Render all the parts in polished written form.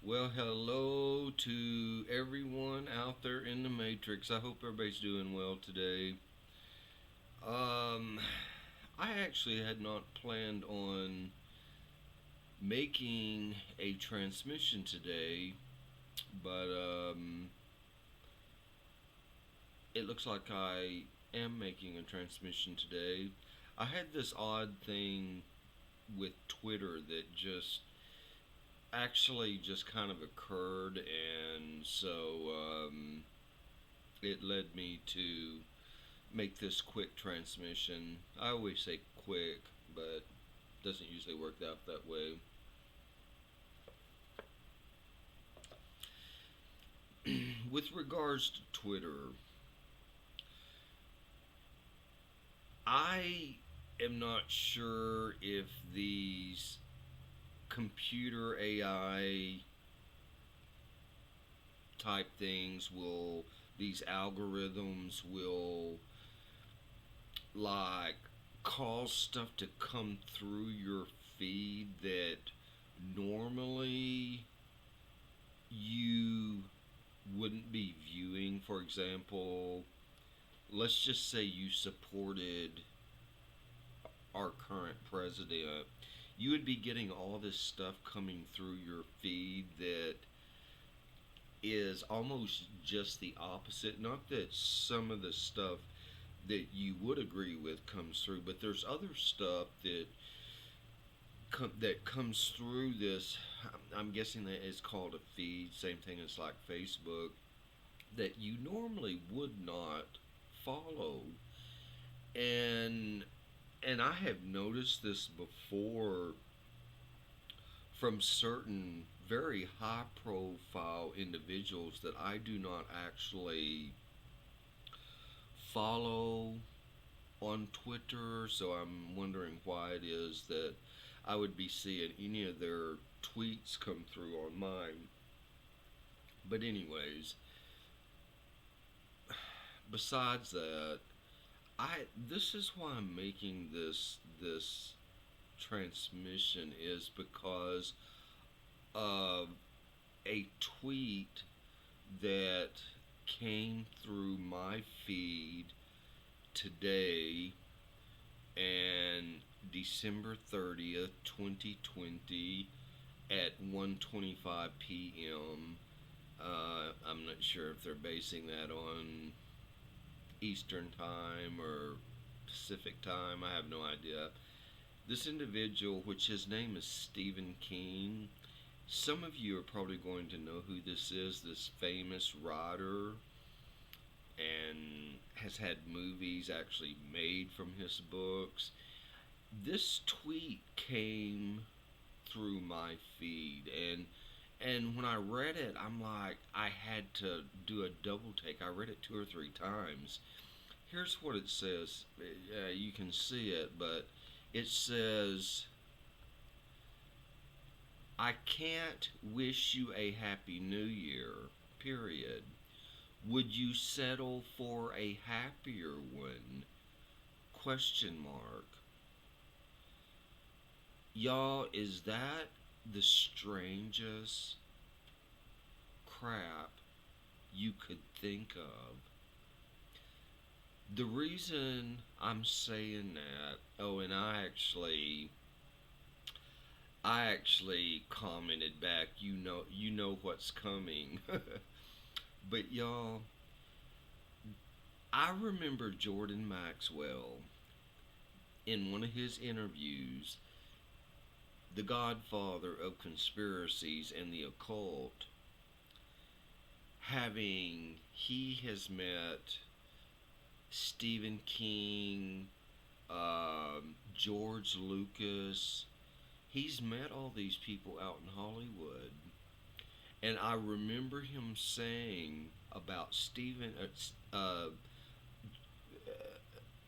Well, hello to everyone out there in the Matrix. I hope everybody's doing well today. Um, I actually had not planned on making a transmission today, but it looks like I am making a transmission today. I had this odd thing with Twitter that just kind of occurred, and so it led me to make this quick transmission. I always say quick, but it doesn't usually work out that way. With regards to Twitter, I am not sure if these computer AI type things these algorithms will like cause stuff to come through your feed that normally you wouldn't be viewing. For example, let's just say you supported our current president, you would be getting all this stuff coming through your feed that is almost just the opposite. Not that some of the stuff that you would agree with comes through, but there's other stuff that comes through this. I'm guessing that is called a feed, same thing as like Facebook, that you normally would not follow. And I have noticed this before from certain very high profile individuals that I do not actually follow on Twitter, so I'm wondering why it is that I would be seeing any of their tweets come through on mine. But anyways, besides that, I this is why I'm making this transmission is because of a tweet that came through my feed today and December 30th, 2020 at 1:25 p.m. I'm not sure if they're basing that on Eastern time or Pacific time. I have no idea. This individual, which his name is Stephen King, some of you are probably going to know who this is. This famous writer and has had movies actually made from his books. This tweet came through my feed, and when I read it, I'm like, I had to do a double take. I read it two or three times. Here's what it says. You can see it, but it says, I can't wish you a happy new year, period. Would you settle for a happier one? Question mark. Y'all, is that the strangest crap you could think of? The reason I'm saying that, oh, and I actually commented back, you know what's coming. But y'all, I remember Jordan Maxwell in one of his interviews, the godfather of conspiracies and the occult, he has met Stephen King, George Lucas. He's met all these people out in Hollywood. And I remember him saying about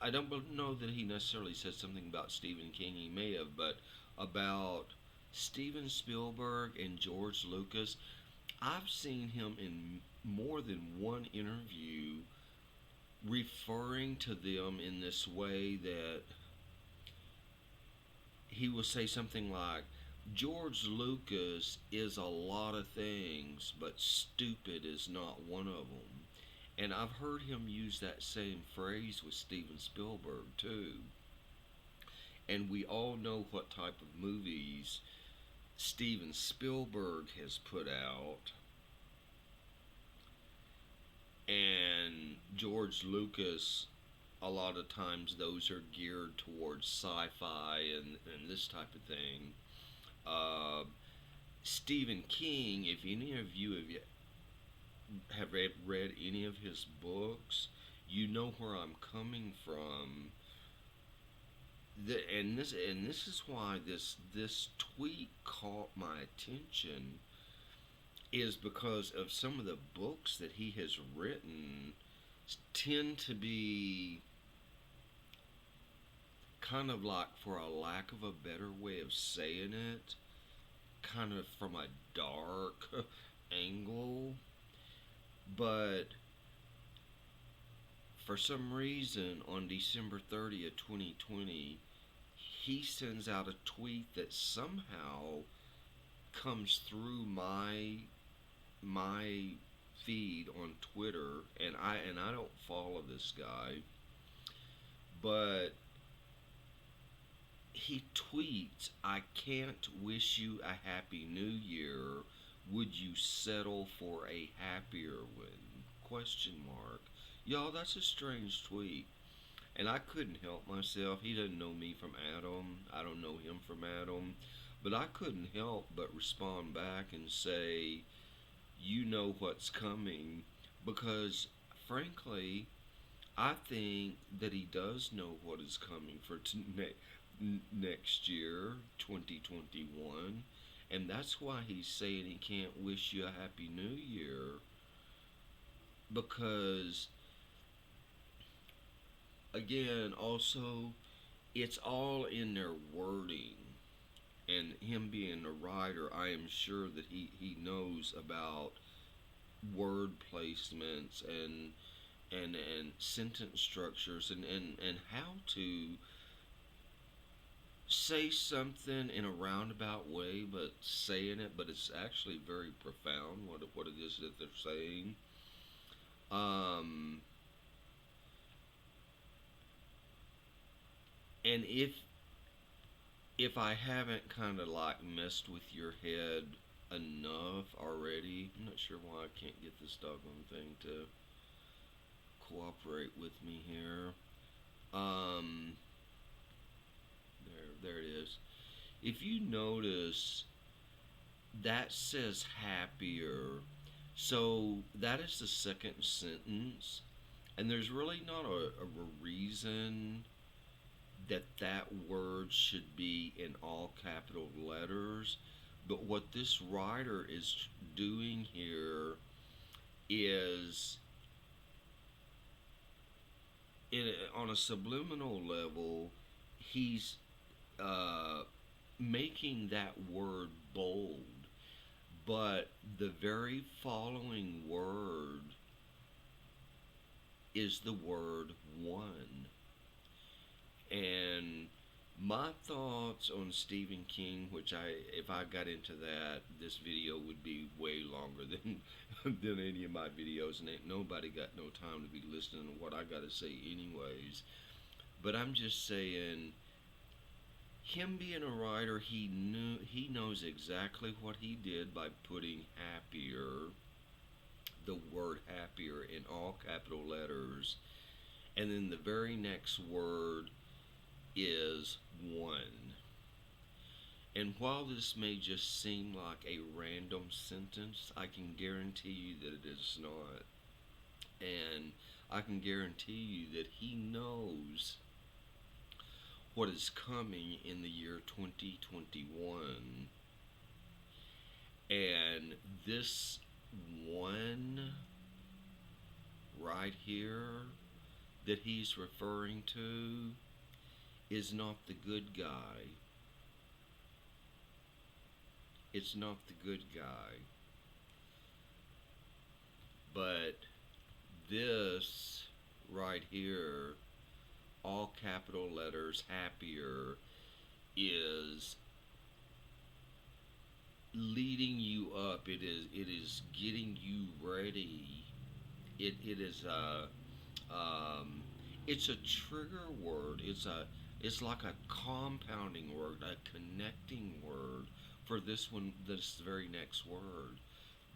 I don't know that he necessarily said something about Stephen King. He may have, but about Steven Spielberg and George Lucas. I've seen him in more than one interview referring to them in this way that he will say something like, George Lucas is a lot of things, but stupid is not one of them. And I've heard him use that same phrase with Steven Spielberg too. And we all know what type of movies Steven Spielberg has put out, and George Lucas, a lot of times those are geared towards sci-fi and this type of thing. Uh, Stephen King, if any of you have read any of his books, you know where I'm coming from. And this is why this tweet caught my attention, is because of some of the books that he has written tend to be kind of like, for a lack of a better way of saying it, kind of from a dark angle. But for some reason, on December 30th, 2020, he sends out a tweet that somehow comes through my feed on Twitter, and I don't follow this guy, but he tweets, "I can't wish you a happy new year. Would you settle for a happier one?" Question mark. Y'all, that's a strange tweet. And I couldn't help myself. He doesn't know me from Adam. I don't know him from Adam. But I couldn't help but respond back and say, "You know what's coming." Because, frankly, I think that he does know what is coming for next year, 2021. And that's why he's saying he can't wish you a happy new year. Because, again, also, it's all in their wording. And him being a writer, I am sure that he knows about word placements and sentence structures and how to say something in a roundabout way, but saying it, but it's actually very profound what it is that they're saying. Um, and if I haven't kind of like messed with your head enough already, I'm not sure why I can't get this doggone thing to cooperate with me here. Um, there it is. If you notice, that says happier. So that is the second sentence, and there's really not a reason that that word should be in all capital letters. But what this writer is doing here is, on a subliminal level, he's uh, making that word bold. But the very following word is the word one. And my thoughts on Stephen King, which if I got into that, this video would be way longer than than any of my videos, and ain't nobody got no time to be listening to what I got to say anyways. But I'm just saying, him being a writer, he knows exactly what he did by putting happier, the word happier, in all capital letters, and then the very next word is one. And while this may just seem like a random sentence, I can guarantee you that it is not. And I can guarantee you that he knows what is coming in the year 2021. And this one right here that he's referring to is not the good guy. It's not the good guy. But this right here, all capital letters, happier, is leading you up. It is getting you ready. It is um, it's a trigger word. It's like a compounding word, a connecting word for this one. This very next word,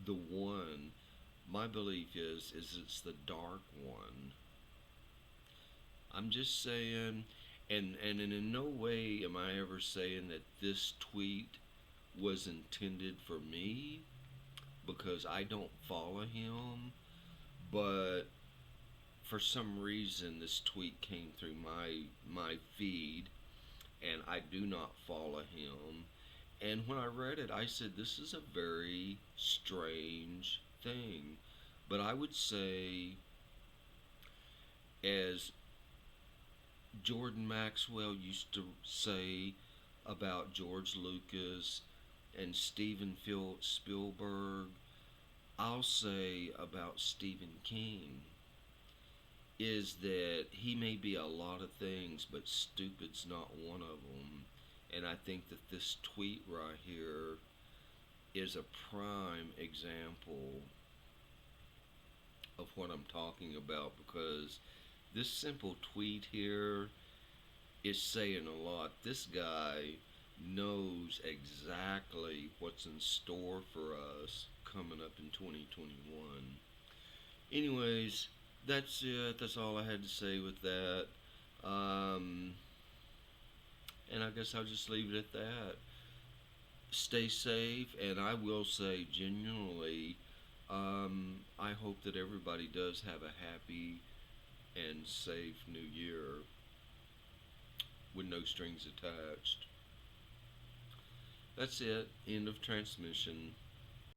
the one. My belief is it's the dark one. I'm just saying, and in no way am I ever saying that this tweet was intended for me because I don't follow him, but for some reason this tweet came through my feed and I do not follow him. And when I read it, I said this is a very strange thing. But I would say, as Jordan Maxwell used to say about George Lucas and Steven Spielberg, I'll say about Stephen King is that he may be a lot of things, but stupid's not one of them. And I think that this tweet right here is a prime example of what I'm talking about because this simple tweet here is saying a lot. This guy knows exactly what's in store for us coming up in 2021. Anyways, that's it. That's all I had to say with that. Um, and I guess I'll just leave it at that. Stay safe, and I will say genuinely, I hope that everybody does have a happy and safe new year with no strings attached. That's it. End of transmission.